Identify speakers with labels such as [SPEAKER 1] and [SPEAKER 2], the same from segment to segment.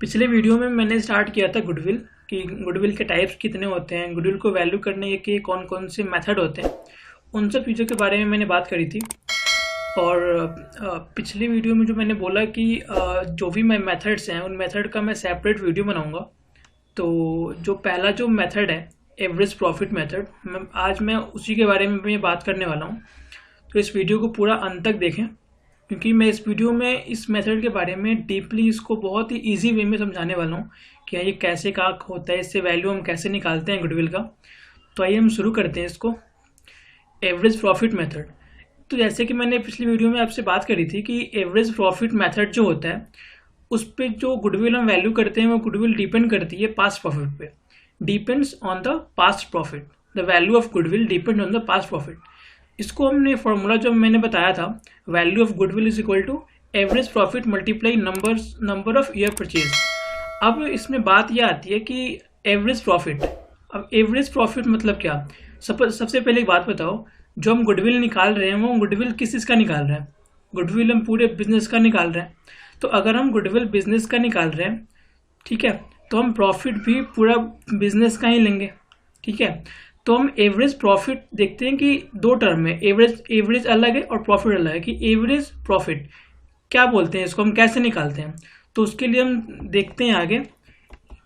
[SPEAKER 1] पिछले वीडियो में मैंने स्टार्ट किया था गुडविल कि गुडविल के टाइप्स कितने होते हैं, गुडविल को वैल्यू करने के कौन कौन से मेथड होते हैं, उन सब चीज़ों के बारे में मैंने बात करी थी। और पिछले वीडियो में जो मैंने बोला कि जो भी मैं मेथड्स हैं उन मेथड का मैं सेपरेट वीडियो बनाऊंगा। तो जो पहला जो मेथड है एवरेज प्रॉफिट मेथड, आज मैं उसी के बारे में मैं बात करने वाला हूँ। तो इस वीडियो को पूरा अंत तक देखें, क्योंकि मैं इस वीडियो में इस मेथड के बारे में डीपली इसको बहुत ही इजी वे में समझाने वाला हूँ कि ये कैसे का होता है, इससे वैल्यू हम कैसे निकालते हैं गुडविल का। तो आइए हम शुरू करते हैं इसको। एवरेज प्रॉफिट मेथड, तो जैसे कि मैंने पिछली वीडियो में आपसे बात करी थी कि एवरेज प्रॉफिट मेथड जो होता है उस पर जो गुडविल हम वैल्यू करते हैं वो गुडविल डिपेंड करती है पास्ट प्रॉफिट पे। Depends on the past profit, the value of goodwill depend on the past profit. इसको हमने फॉर्मूला जो मैंने बताया था, value of goodwill is equal to average profit multiply number of year purchase. अब इसमें बात यह आती है कि एवरेज प्रॉफिट, अब एवरेज प्रॉफिट मतलब क्या। सबसे पहले एक बात बताओ, जो हम गुडविल निकाल रहे हैं वो गुडविल किस चीज़ का निकाल रहे हैं? गुडविल हम पूरे बिजनेस का निकाल रहे हैं। तो अगर हम गुडविल बिजनेस का निकाल रहे हैं, ठीक है, तो हम प्रॉफिट भी पूरा बिजनेस का ही लेंगे, ठीक है। तो हम एवरेज प्रॉफिट देखते हैं कि दो टर्म में एवरेज अलग है और प्रॉफिट अलग है। कि एवरेज प्रॉफिट क्या बोलते हैं, इसको हम कैसे निकालते हैं। तो उसके लिए हम देखते हैं आगे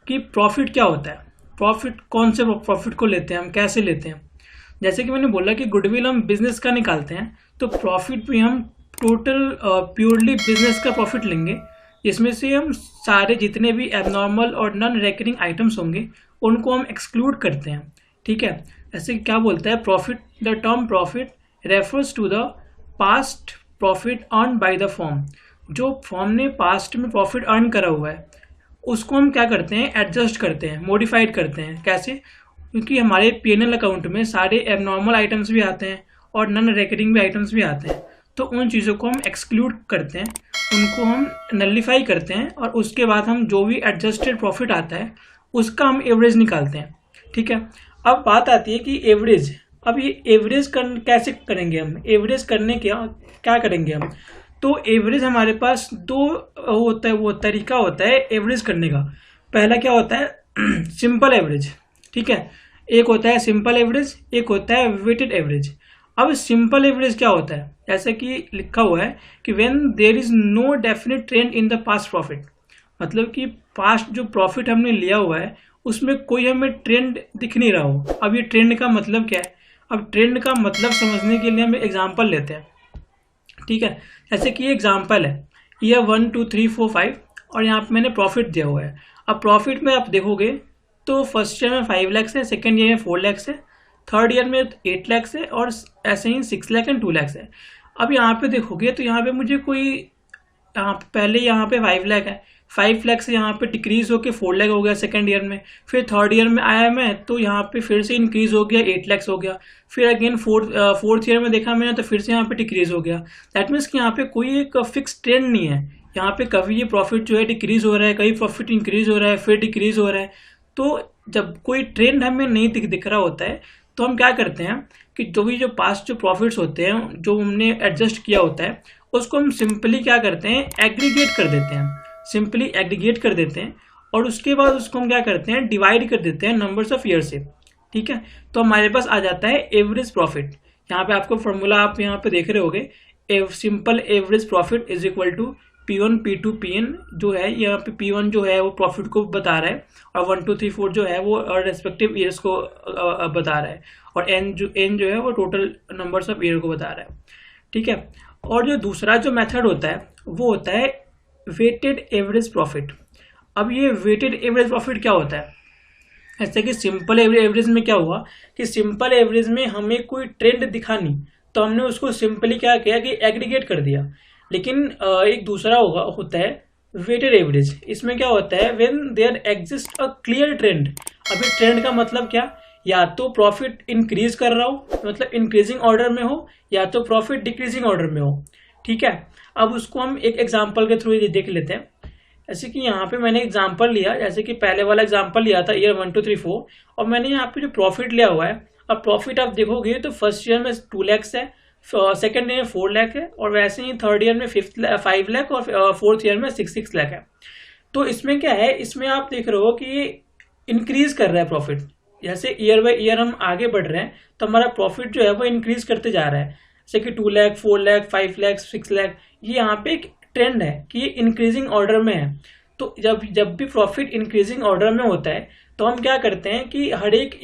[SPEAKER 1] कि प्रॉफिट क्या होता है, प्रॉफिट कौन से प्रॉफिट को लेते हैं, हम कैसे लेते हैं। जैसे कि मैंने बोला कि गुडविल हम बिजनेस का निकालते हैं, तो प्रॉफिट भी हम टोटल प्योरली बिजनेस का प्रॉफिट लेंगे। इसमें से हम सारे जितने भी एबनॉर्मल और नॉन रेकरिंग आइटम्स होंगे उनको हम एक्सक्लूड करते हैं, ठीक है। ऐसे क्या बोलता है, profit, the term profit refers to the past profit earn by the firm. जो फर्म ने पास्ट में प्रॉफिट अर्न करा हुआ है उसको हम क्या करते हैं, एडजस्ट करते हैं, मॉडिफाइड करते हैं। कैसे? क्योंकि हमारे P&L अकाउंट में सारे एबनॉर्मल आइटम्स भी आते हैं और नॉन रेकरिंग भी आइटम्स भी आते हैं। तो उन चीज़ों को हम एक्सक्लूड करते हैं, उनको हम नलिफाई करते हैं और उसके बाद हम जो भी एडजस्टेड प्रॉफिट आता है उसका हम एवरेज निकालते हैं, ठीक है। अब बात आती है कि एवरेज, अब ये एवरेज कैसे करेंगे हम, एवरेज करने क्या करेंगे हम। तो एवरेज हमारे पास दो होता है, वो तरीका होता है एवरेज करने का। पहला क्या होता है सिंपल एवरेज, ठीक है। एक होता है सिंपल एवरेज, एक होता है वेटेड एवरेज। अब सिंपल एवरेज क्या होता है, जैसे कि लिखा हुआ है कि when there is no definite trend in the past profit. मतलब कि पास्ट जो प्रॉफिट हमने लिया हुआ है उसमें कोई हमें ट्रेंड दिख नहीं रहा हो। अब ये ट्रेंड का मतलब क्या है, अब ट्रेंड का मतलब समझने के लिए हम एग्जांपल लेते हैं, ठीक है। जैसे कि ये एग्जांपल है, ईयर 1 2 3 4 5 और यहाँ पे मैंने प्रॉफिट दिया हुआ है। अब प्रॉफिट में आप देखोगे तो फर्स्ट ईयर में 5 लाख है, सेकेंड ईयर में 4 लाख है, थर्ड ईयर में 8 लाख है और ऐसे ही 6 लाख एंड 2 लाख है। अब यहाँ पे देखोगे तो यहाँ पे मुझे कोई पहले यहाँ पे 5 लाख है, 5 लाख से यहाँ पे डिक्रीज होकर 4 लाख हो गया सेकंड ईयर में। फिर थर्ड ईयर में आया मैं तो यहाँ पे फिर से इंक्रीज हो गया, 8 लाख हो गया। फिर अगेन फोर्थ ईयर में देखा मैंने तो फिर से यहाँ पे डिक्रीज हो गया। दैट मीन्स कि यहाँ पे कोई एक फिक्स ट्रेंड नहीं है। यहाँ पे कभी ये प्रॉफिट जो है डिक्रीज हो रहा है, कभी प्रॉफिट इंक्रीज हो रहा है, फिर डिक्रीज हो रहा है। तो जब कोई ट्रेंड हमें नहीं दिख रहा होता है तो हम क्या करते हैं कि जो पास्ट जो प्रॉफिट्स होते हैं जो हमने एडजस्ट किया होता है उसको हम सिंपली क्या करते हैं, एग्रीगेट कर देते हैं, सिंपली एग्रीगेट कर देते हैं और उसके बाद उसको हम क्या करते हैं, डिवाइड कर देते हैं नंबर्स ऑफ ईयर से, ठीक है। तो हमारे पास आ जाता है एवरेज प्रॉफिट। यहाँ पे आपको फॉर्मूला आप यहाँ पे देख रहे होगे, simple average profit is equal to P1 P2 Pn। जो है यहाँ पे P1 जो है वो प्रॉफिट को बता रहा है और 1 2 3 4 जो है वो रेस्पेक्टिव ईयर्स को बता रहा है और n जो है वो टोटल नंबर्स ऑफ ईयर को बता रहा है, ठीक है। और जो दूसरा जो मेथड होता है वो होता है वेटेड एवरेज प्रॉफिट। अब ये वेटेड एवरेज प्रॉफिट क्या होता है, ऐसे कि सिंपल एवरेज में क्या हुआ कि सिंपल एवरेज में हमें कोई ट्रेंड दिखा नहीं तो हमने उसको सिंपली क्या किया कि एग्रीगेट कर दिया। लेकिन एक दूसरा होता है वेटेड एवरेज। इसमें क्या होता है, when there exist a clear trend. अभी ट्रेंड का मतलब क्या, या तो प्रॉफिट इंक्रीज कर रहा हो मतलब इंक्रीजिंग ऑर्डर में हो, या तो प्रॉफिट डिक्रीजिंग ऑर्डर में हो, ठीक है। अब उसको हम एक एग्जांपल के थ्रू देख लेते हैं। जैसे कि यहाँ पे मैंने एग्जांपल लिया, जैसे कि पहले वाला एग्जांपल लिया था ईयर 1 2 3 4 और मैंने यहाँ पे जो प्रॉफिट लिया हुआ है, अब प्रॉफिट आप देखोगे तो फर्स्ट ईयर में 2 लाख है, सेकेंड ईयर में 4 लाख है और वैसे ही थर्ड ईयर में 5 लाख और फोर्थ ईयर में 6 लाख है। तो इसमें क्या है, इसमें आप देख रहे हो कि ये इंक्रीज कर रहा है प्रॉफिट। जैसे ईयर बाय ईयर हम आगे बढ़ रहे हैं तो हमारा प्रॉफिट जो है वो इंक्रीज करते जा रहा है। जैसे कि 2 लाख, 4 लाख, 5 लाख, 6 लाख, ये यहाँ पे एक ट्रेंड है कि ये इंक्रीजिंग ऑर्डर में है। तो जब भी प्रॉफिट इंक्रीजिंग ऑर्डर में होता है तो हम क्या करते हैं कि हर एक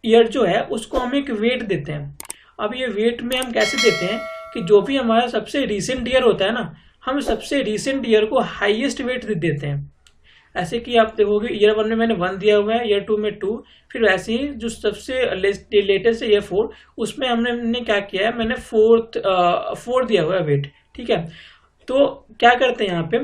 [SPEAKER 1] ईयर जो है उसको हम एक वेट देते हैं। अब ये वेट में हम कैसे देते हैं कि जो भी हमारा सबसे रिसेंट ईयर होता है ना, हम सबसे रिसेंट ईयर को हाईएस्ट वेट देते हैं। ऐसे कि आप देखोगे ईयर 1 में मैंने 1 दिया हुआ है, ईयर 2 में 2, फिर वैसे ही जो सबसे लेटेस्ट है ईयर 4, उसमें हमने क्या किया है, मैंने 4 दिया हुआ है वेट। ठीक है, तो क्या करते हैं यहाँ पे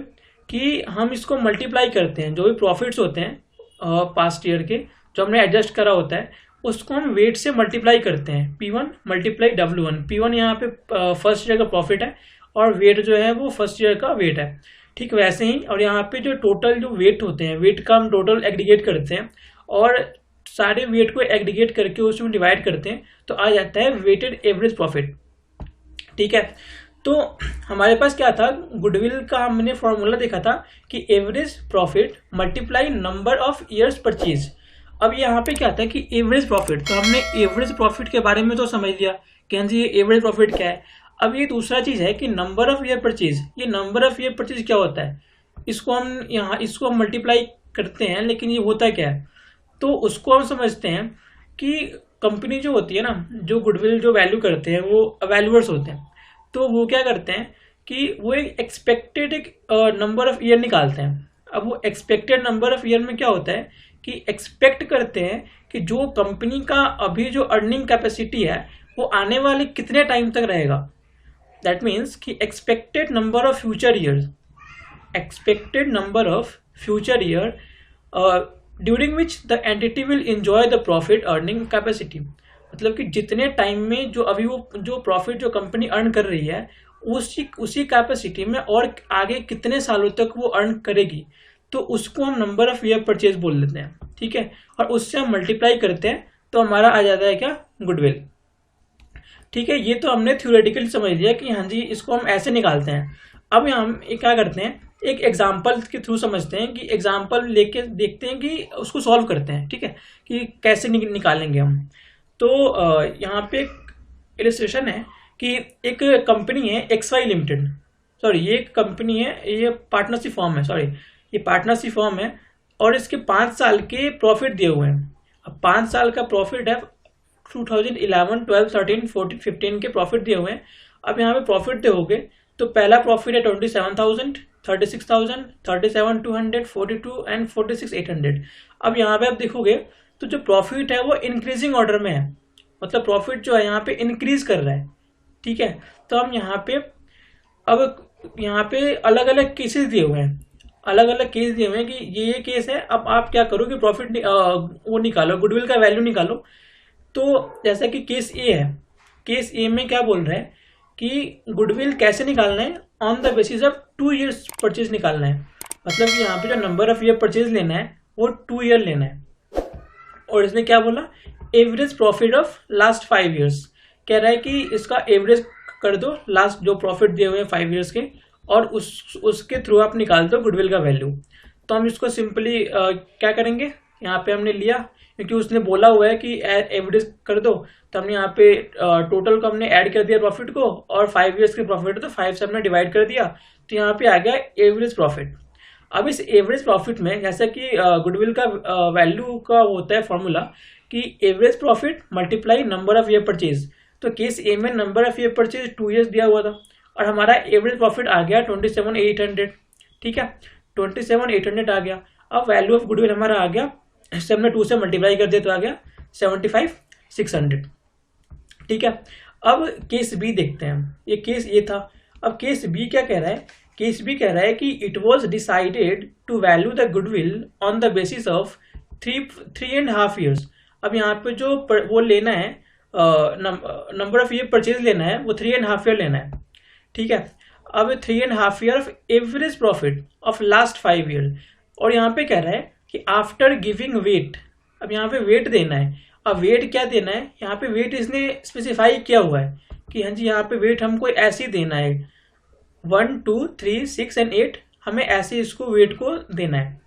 [SPEAKER 1] कि हम इसको मल्टीप्लाई करते हैं, जो भी प्रॉफिट्स होते हैं पास्ट ईयर के जो हमने एडजस्ट करा होता है उसको हम वेट से मल्टीप्लाई करते हैं। P1 multiply W1। P1 यहाँ पे फर्स्ट ईयर का प्रॉफिट है और वेट जो है वो फर्स्ट ईयर का वेट है। ठीक वैसे ही, और यहाँ पे जो टोटल जो वेट होते हैं, वेट का हम टोटल एग्रीगेट करते हैं और सारे वेट को एग्रीगेट करके उसमें डिवाइड करते हैं तो आ जाता है वेटेड एवरेज प्रॉफिट। ठीक है, तो हमारे पास क्या था, गुडविल का हमने फॉर्मूला देखा था कि average profit multiply number of years purchase. अब यहाँ पे क्या था कि एवरेज प्रॉफिट, तो हमने एवरेज प्रॉफिट के बारे में तो समझ लिया कि हाँ जी ये एवरेज प्रॉफिट क्या है। अब ये दूसरा चीज है कि नंबर ऑफ ईयर परचेज। ये नंबर ऑफ ईयर परचेज क्या होता है, इसको हम मल्टीप्लाई करते हैं, लेकिन ये होता क्या है, तो उसको हम समझते हैं कि कंपनी जो होती है ना, जो गुडविल जो वैल्यू करते हैं वो वैल्यूअर्स होते हैं। तो वो क्या करते हैं कि वो एक एक्सपेक्टेड नंबर ऑफ ईयर निकालते हैं। अब वो एक्सपेक्टेड नंबर ऑफ ईयर में क्या होता है कि एक्सपेक्ट करते हैं कि जो कंपनी का अभी जो अर्निंग कैपेसिटी है वो आने वाले कितने टाइम तक रहेगा। दैट मीन्स कि expected number of future year during which the entity will enjoy the profit earning capacity. मतलब कि जितने टाइम में जो अभी वो जो प्रॉफिट जो कंपनी अर्न कर रही है उसी कैपेसिटी में और आगे कितने सालों तक वो अर्न करेगी, तो उसको हम नंबर ऑफ ईयर परचेज बोल देते हैं। ठीक है, और उससे हम मल्टीप्लाई करते हैं तो हमारा आ जाता है क्या, गुडविल। ठीक है, ये तो हमने थ्योरेटिकली समझ लिया कि हाँ जी इसको हम ऐसे निकालते हैं। अब हम क्या करते हैं, एक एग्जाम्पल के थ्रू समझते हैं कि एग्जाम्पल लेके देखते हैं कि उसको सॉल्व करते हैं। ठीक है, कि कैसे निकालेंगे हम। तो यहाँ पे एक इलस्ट्रेशन है कि एक कंपनी है XY लिमिटेड, सॉरी ये एक कंपनी है, ये पार्टनरशिप फॉर्म है, सॉरी ये पार्टनरशिप फॉर्म है और इसके 5 साल के प्रॉफिट दिए हुए हैं। अब 5 साल का प्रॉफिट है, 2011, 12, 13, 14, 15 के प्रॉफिट दिए हुए हैं। अब यहाँ पे प्रॉफिट दोगे तो पहला प्रॉफिट है 27,000, 36,000, 37,200, 42 एंड 46,800। अब यहाँ पे आप देखोगे तो जो प्रॉफिट है वो इंक्रीजिंग ऑर्डर में है, मतलब प्रॉफिट जो है यहाँ पे इंक्रीज कर रहा है। ठीक है, तो हम यहाँ पे अब यहाँ पे अलग अलग केसेस दिए हुए हैं, अलग अलग केस दिए हुए हैं कि ये केस है। अब आप क्या करो कि प्रॉफिट वो निकालो, गुडविल का वैल्यू निकालो। तो जैसा कि केस ए है, केस ए में क्या बोल रहे हैं कि गुडविल कैसे निकालना है, on the basis of 2 years purchase निकालना है। मतलब कि यहाँ पे जो नंबर ऑफ ईयर परचेज लेना है वो 2 ईयर लेना है। और इसने क्या बोला, average profit of last 5 years, कह रहा है कि इसका एवरेज कर दो लास्ट जो प्रॉफिट दिए हुए हैं 5 ईयर्स के, और उसके थ्रू आप निकाल दो गुडविल का वैल्यू। तो हम इसको सिंपली क्या करेंगे, यहाँ पे हमने लिया क्योंकि उसने बोला हुआ है कि एवरेज कर दो, तो हमने यहाँ पे टोटल को हमने ऐड कर दिया प्रॉफिट को, और 5 ईयर्स के प्रॉफिट तो 5 से हमने डिवाइड कर दिया, तो यहाँ पे आ गया एवरेज प्रॉफिट। अब इस एवरेज प्रॉफिट में जैसा कि गुडविल का वैल्यू का होता है फॉर्मूला कि average profit multiply number of year purchase. तो केस ए में number of year purchase 2 years दिया हुआ था और हमारा एवरेज प्रॉफिट आ गया 27,800। ठीक है, 27,800 आ गया। अब वैल्यू ऑफ गुडविल हमारा आ गया, इससे हमने 2 से मल्टीप्लाई कर दिया तो आ गया 75,600। ठीक है, अब केस बी देखते हैं, ये केस ए था। अब केस बी क्या कह रहा है, केस बी कह रहा है कि it was decided to value the goodwill on the basis of 3.5 years. अब यहाँ पे जो वो लेना है नंबर ऑफ ईयर परचेज लेना है वो 3.5 ईयर लेना है। ठीक है, अब 3.5 year of average profit of last 5 year. और यहाँ पे कह रहा है कि आफ्टर गिविंग वेट, अब यहाँ पे वेट देना है। अब वेट क्या देना है, यहाँ पे वेट इसने स्पेसिफाई किया हुआ है कि हाँ जी यहाँ पे वेट हमको ऐसे ही देना है 1, 2, 3, 6 एंड 8 हमें ऐसे इसको वेट को देना है।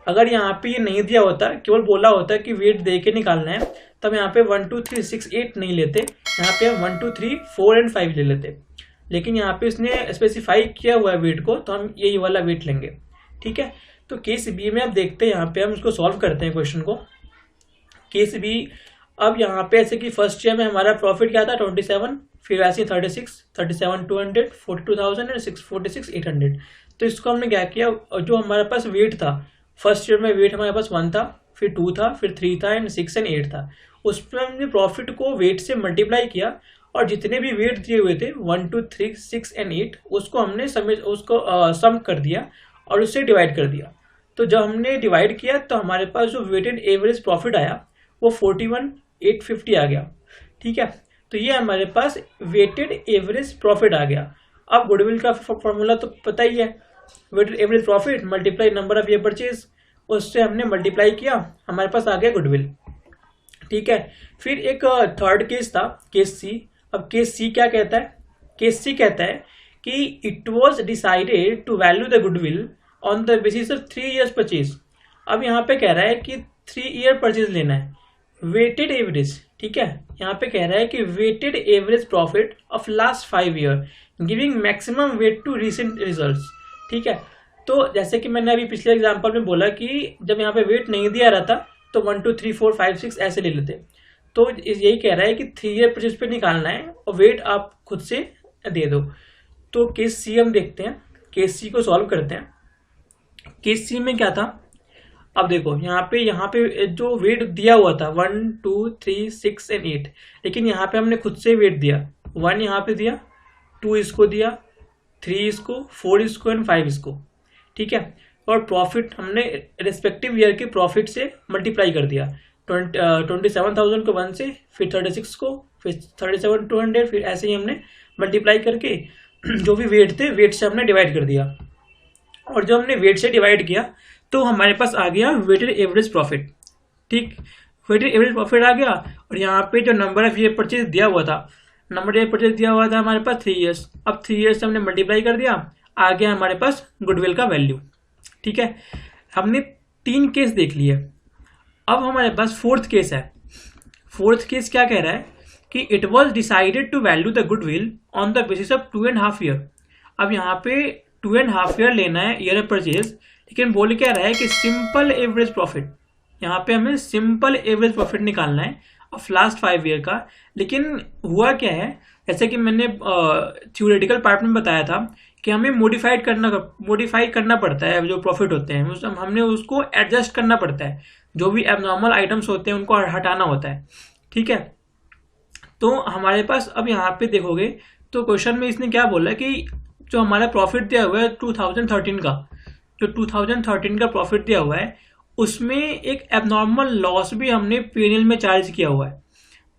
[SPEAKER 1] अगर यहाँ पे ये नहीं दिया होता, केवल बोला होता कि वेट दे के निकालना है, तब यहाँ पे 1 2 3 6 8 नहीं लेते, यहाँ पे हम 1 2 3 4 एंड 5 ले लेते। लेकिन यहाँ पे इसने स्पेसिफाई किया हुआ है वेट को, तो हम यही वाला वेट लेंगे। ठीक है, तो केस बी में आप देखते हैं, यहाँ पे हम इसको सॉल्व करते हैं क्वेश्चन को। केस बी, अब यहाँ पे ऐसे कि फर्स्ट ईयर में हमारा प्रॉफिट क्या था 27, फिर ऐसे 36, 37,200, 42,000 एंड 46,800। तो इसको हमने क्या किया, जो हमारे पास वेट था फर्स्ट ईयर में, वेट हमारे पास 1 था, फिर 2 था, फिर 3 था एंड 6 एंड 8 था। उस पर हमने प्रॉफिट को वेट से मल्टीप्लाई किया और जितने भी वेट दिए हुए थे 1 2 3 6 एंड 8, उसको हमने सम कर दिया और उससे डिवाइड कर दिया। तो जब हमने डिवाइड किया तो हमारे पास जो वेटेड एवरेज प्रॉफिट आया वो 41,850 आ गया। ठीक है, तो ये हमारे पास वेटेड एवरेज प्रॉफिट आ गया। अब गुडविल का फॉर्मूला तो पता ही है, weighted average profit multiply number of year purchase, उससे हमने मल्टीप्लाई किया, हमारे पास आ गया गुडविल। ठीक है, फिर एक थर्ड केस था, केस सी। अब केस सी क्या कहता है, केस सी कहता है कि it was decided to value the goodwill on the basis of 3 years purchase. अब यहाँ पे कह रहा है कि 3 ईयर परचेज लेना है, वेटेड एवरेज। ठीक है, यहाँ पे कह रहा है कि weighted average profit of last 5 year giving maximum weight to recent results. ठीक है, तो जैसे कि मैंने अभी पिछले एग्जांपल में बोला कि जब यहाँ पे वेट नहीं दिया रहा था तो 1 2 3 4 5 6 ऐसे ले लेते। तो यही कह रहा है कि 3 ईयर परचेज पे निकालना है और वेट आप खुद से दे दो। तो केस सी हम देखते हैं, केस सी को सॉल्व करते हैं। केस सी में क्या था, अब देखो यहाँ पे जो वेट दिया हुआ था 1 2 3 6 एंड 8, लेकिन यहाँ पे हमने खुद से वेट दिया, 1 यहाँ पे दिया, 2 इसको दिया, 3 इसको, 4 इसको एंड 5 इसको। ठीक है, और प्रॉफिट हमने रिस्पेक्टिव ईयर के प्रॉफिट से मल्टीप्लाई कर दिया, 27,000 को 1 से, फिर 36 को, फिर 37,200, फिर ऐसे ही हमने मल्टीप्लाई करके जो भी वेट थे वेट से हमने डिवाइड कर दिया। और जब हमने वेट से डिवाइड किया तो हमारे पास आ गया वेटेड एवरेज प्रॉफिट। ठीक, वेटेड एवरेज प्रॉफिट आ गया और यहाँ पे जो नंबर ऑफ ईयर परचेज दिया हुआ था, नंबर ईयर परचेज दिया हुआ था हमारे पास 3 ईयर्स। अब 3 ईयर्स से हमने मल्टीप्लाई कर दिया, आ गया हमारे पास गुडविल का वैल्यू। ठीक है, हमने 3 केस देख लिए। अब हमारे पास फोर्थ केस है। फोर्थ केस क्या कह रहा है कि it was decided to value the goodwill on the basis of 2.5 year. अब यहाँ पे 2.5 ईयर लेना है ईयर परचेज, लेकिन बोल क्या रहा है कि सिंपल एवरेज प्रॉफिट, यहाँ पे हमें सिंपल एवरेज प्रॉफिट निकालना है ऑफ लास्ट 5 ईयर का। लेकिन हुआ क्या है, जैसे कि मैंने थ्योरेटिकल पार्ट में बताया था कि हमें मॉडिफाई करना पड़ता है, जो प्रॉफिट होते हैं हमने उसको एडजस्ट करना पड़ता है, जो भी एबनॉर्मल आइटम्स होते हैं उनको हटाना होता है। ठीक है, तो हमारे पास अब यहाँ पे देखोगे तो क्वेश्चन में इसने क्या बोला कि जो हमारा प्रॉफिट दिया हुआ है 2013 का, जो 2013 का प्रॉफिट दिया हुआ है उसमें एक एबनॉर्मल लॉस भी हमने पीएनएल में चार्ज किया हुआ है।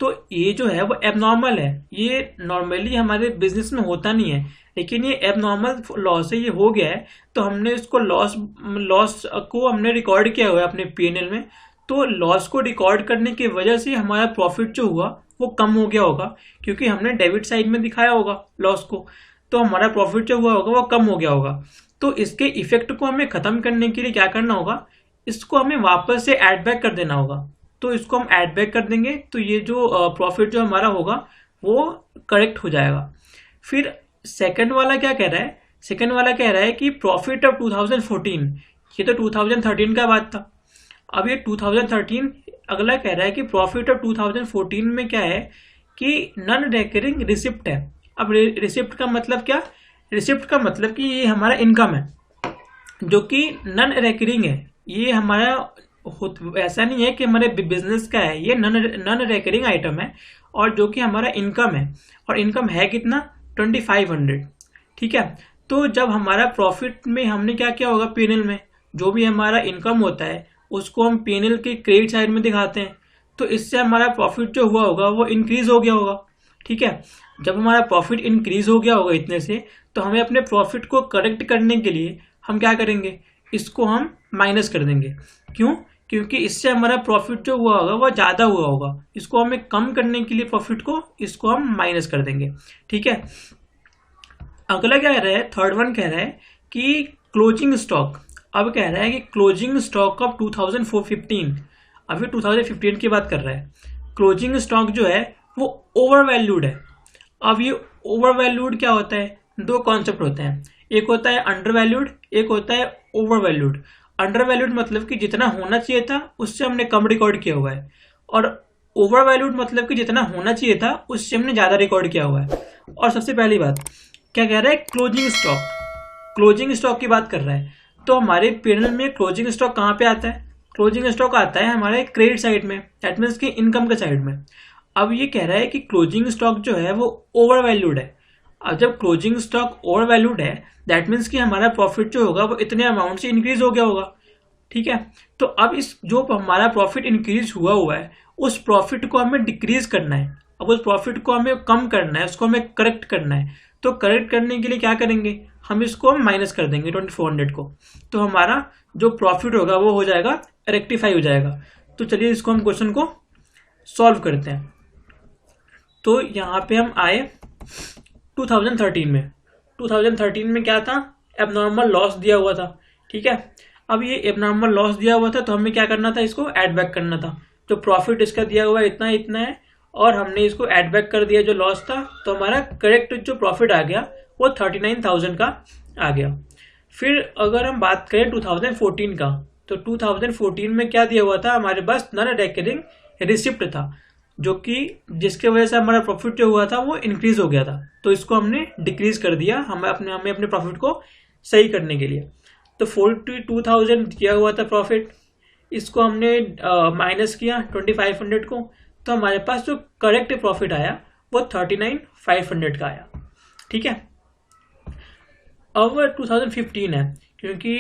[SPEAKER 1] तो ये जो है वो एबनॉर्मल है, ये नॉर्मली हमारे बिजनेस में होता नहीं है, लेकिन ये एबनॉर्मल लॉस है, ये हो गया है। तो हमने इसको लॉस को हमने रिकॉर्ड किया हुआ है अपने पीएनएल में। तो लॉस को रिकॉर्ड करने की वजह से हमारा प्रॉफिट जो हुआ वो कम हो गया होगा, क्योंकि हमने डेबिट साइड में दिखाया होगा लॉस को, तो हमारा प्रॉफिट जो हुआ होगा वो कम हो गया होगा। तो इसके इफेक्ट को हमें खत्म करने के लिए क्या करना होगा, इसको हमें वापस से ऐड बैक कर देना होगा। तो इसको हम ऐड बैक कर देंगे तो ये जो प्रॉफिट जो हमारा होगा वो करेक्ट हो जाएगा। फिर सेकंड वाला क्या कह रहा है, सेकंड वाला कह रहा है कि प्रॉफिट ऑफ 2014, ये तो 2013 का बात था। अब ये 2013 अगला कह रहा है कि प्रॉफिट ऑफ 2014 में क्या है कि नॉन रिकरिंग रिसिप्ट है। अब रिसिप्ट का मतलब क्या, रिसिप्ट का मतलब कि ये हमारा इनकम है जो कि नॉन रिकरिंग है। ये हमारा ऐसा नहीं है कि हमारे बिजनेस का है, ये नॉन रिकरिंग आइटम है और जो कि हमारा इनकम है, और इनकम है कितना 2500। ठीक है, तो जब हमारा प्रॉफिट में हमने क्या किया होगा, पीएनएल में जो भी हमारा इनकम होता है उसको हम पीएनएल के क्रेडिट साइड में दिखाते हैं, तो इससे हमारा प्रॉफिट जो हुआ होगा वो इंक्रीज हो गया होगा। ठीक है, जब हमारा प्रॉफिट इंक्रीज हो गया होगा इतने से, तो हमें अपने प्रॉफिट को करेक्ट करने के लिए हम क्या करेंगे, इसको हम माइनस कर देंगे। क्यों, क्योंकि इससे हमारा प्रॉफिट जो हुआ होगा वो ज़्यादा हुआ होगा, इसको हमें कम करने के लिए प्रॉफिट को इसको हम माइनस कर देंगे। ठीक है, अगला क्या कह रहा है, थर्ड वन कह रहा है कि क्लोजिंग स्टॉक, अब कह रहा है कि क्लोजिंग स्टॉक ऑफ 2015, अभी 2015 की बात कर रहा है। क्लोजिंग स्टॉक जो है वो ओवर वैल्यूड है। अब ये ओवर वैल्यूड क्या होता है, दो कॉन्सेप्ट होते हैं, एक होता है अंडर वैल्यूड, एक होता है ओवर वैल्यूड। अंडर वैल्यूड मतलब कि जितना होना चाहिए था उससे हमने कम रिकॉर्ड किया हुआ है, और ओवर वैल्यूड मतलब कि जितना होना चाहिए था उससे हमने ज़्यादा रिकॉर्ड किया हुआ है। और सबसे पहली बात क्या कह रहा है, क्लोजिंग स्टॉक, क्लोजिंग स्टॉक की बात कर रहा है। तो हमारे पीएनएल में क्लोजिंग स्टॉक कहाँ पे आता है, क्लोजिंग स्टॉक आता है हमारे क्रेडिट साइड में, दैट मीन्स कि इनकम के साइड में। अब ये कह रहा है कि क्लोजिंग स्टॉक जो है वो ओवर वैल्यूड है। अब जब क्लोजिंग स्टॉक ओवर वैल्यूड है दैट मीन्स कि हमारा प्रॉफिट जो होगा वो इतने अमाउंट से इंक्रीज हो गया होगा, ठीक है। तो अब इस जो हमारा प्रॉफिट इंक्रीज हुआ है उस प्रॉफिट को हमें डिक्रीज करना है, अब उस प्रॉफिट को हमें कम करना है, उसको हमें करेक्ट करना है। तो करेक्ट करने के लिए क्या करेंगे, हम इसको माइनस कर देंगे 2400 को, तो हमारा जो प्रॉफिट होगा वो हो जाएगा रेक्टिफाई हो जाएगा। तो चलिए इसको हम क्वेश्चन को सॉल्व करते हैं। तो यहाँ पे हम आए 2013 में, 2013 में क्या था, एबनॉर्मल लॉस दिया हुआ था, ठीक है। अब ये एबनॉर्मल लॉस दिया हुआ था तो हमें क्या करना था, इसको ऐड बैक करना था। तो प्रॉफिट इसका दिया हुआ है इतना इतना है और हमने इसको ऐड बैक कर दिया जो लॉस था, तो हमारा करेक्ट जो प्रॉफिट आ गया वो 39,000 का आ गया। फिर अगर हम बात करें 2014 का, तो 2014 में क्या दिया हुआ था, हमारे पास नॉन रिकरिंग रिसिप्ट था, जो कि जिसके वजह से हमारा प्रॉफिट जो हुआ था वो इंक्रीज हो गया था। तो इसको हमने डिक्रीज कर दिया हमें अपने प्रॉफिट को सही करने के लिए। तो 42,000 दिया हुआ था प्रॉफिट, इसको हमने माइनस किया 2500 को, तो हमारे पास जो करेक्ट प्रॉफिट आया वो 39,500 का आया, ठीक है। अब 2015 है क्योंकि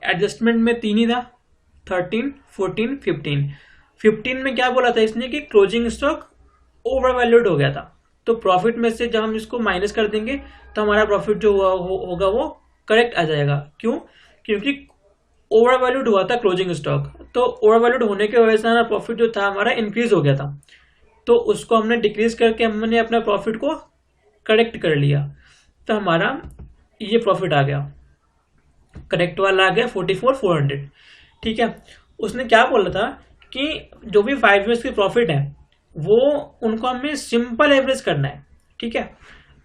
[SPEAKER 1] एडजस्टमेंट में तीन ही था, 13, 14, 15। 15 में क्या बोला था इसने कि क्लोजिंग स्टॉक ओवर वैल्यूड हो गया था। तो प्रॉफिट में से जब हम इसको माइनस कर देंगे तो हमारा प्रॉफिट जो होगा वो करेक्ट आ जाएगा। क्यों, क्योंकि ओवर वैल्यूड हुआ था क्लोजिंग स्टॉक, तो ओवर वैल्यूड होने की वजह से हमारा प्रॉफिट जो था हमारा इंक्रीज हो गया था, तो उसको हमने डिक्रीज करके हमने अपना प्रॉफिट को करेक्ट कर लिया, तो हमारा ये प्रॉफिट आ गया, करेक्ट वाला आ गया 44,400, ठीक है। उसने क्या बोला था कि जो भी 5 ईयर्स की प्रॉफिट है वो उनको हमें सिंपल एवरेज करना है, ठीक है।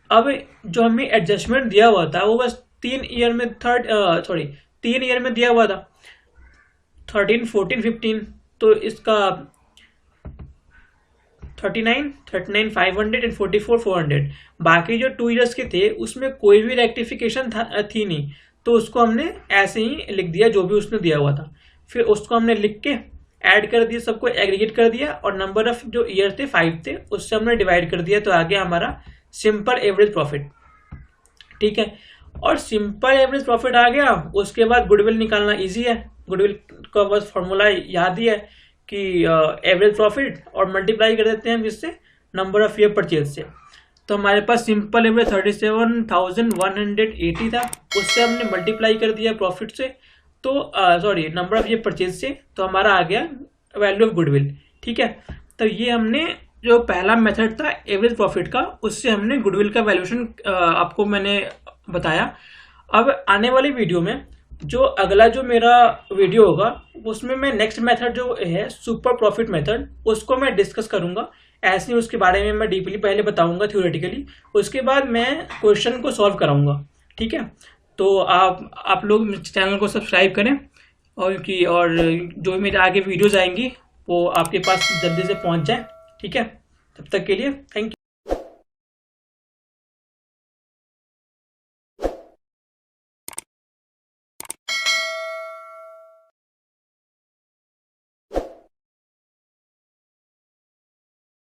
[SPEAKER 1] अब जो हमें एडजस्टमेंट दिया हुआ था वो बस 3 ईयर में दिया हुआ था, 13, 14, 15। तो इसका 39,500 एंड 44,400, बाकी जो 2 ईयर्स के थे उसमें कोई भी रेक्टिफिकेशन थी नहीं, तो उसको हमने ऐसे ही लिख दिया जो भी उसने दिया हुआ था। फिर उसको हमने लिख के ऐड कर दिया, सबको एग्रीगेट कर दिया और नंबर ऑफ जो ईयर थे 5 थे उससे हमने डिवाइड कर दिया, तो आ गया हमारा सिंपल एवरेज प्रॉफिट, ठीक है। और सिंपल एवरेज प्रॉफिट आ गया, उसके बाद गुडविल निकालना इजी है। गुडविल का बस फॉर्मूला याद ही है कि एवरेज प्रॉफिट और मल्टीप्लाई कर देते हैं जिससे नंबर ऑफ ईयर परचेज से। तो हमारे पास सिंपल एवरेज 37,180 था, उससे हमने मल्टीप्लाई कर दिया प्रॉफिट से, तो नंबर ऑफ ईयर परचेज से, तो हमारा आ गया वैल्यू ऑफ गुडविल, ठीक है। तो ये हमने जो पहला मेथड था एवरेज प्रॉफिट का, उससे हमने गुडविल का वैल्यूएशन आपको मैंने बताया। अब आने वाली वीडियो में जो अगला जो मेरा वीडियो होगा उसमें मैं नेक्स्ट मेथड जो है सुपर प्रॉफिट मेथड, उसको मैं डिस्कस करूंगा। ऐसे ही उसके बारे में मैं डीपली पहले बताऊंगा थ्योरेटिकली, उसके बाद मैं क्वेश्चन को सॉल्व कराऊंगा, ठीक है। तो आप लोग चैनल को सब्सक्राइब करें और जो मेरे आगे वीडियोज आएंगी वो आपके पास जल्दी से पहुंच जाए, ठीक है। तब तक के लिए थैंक यू।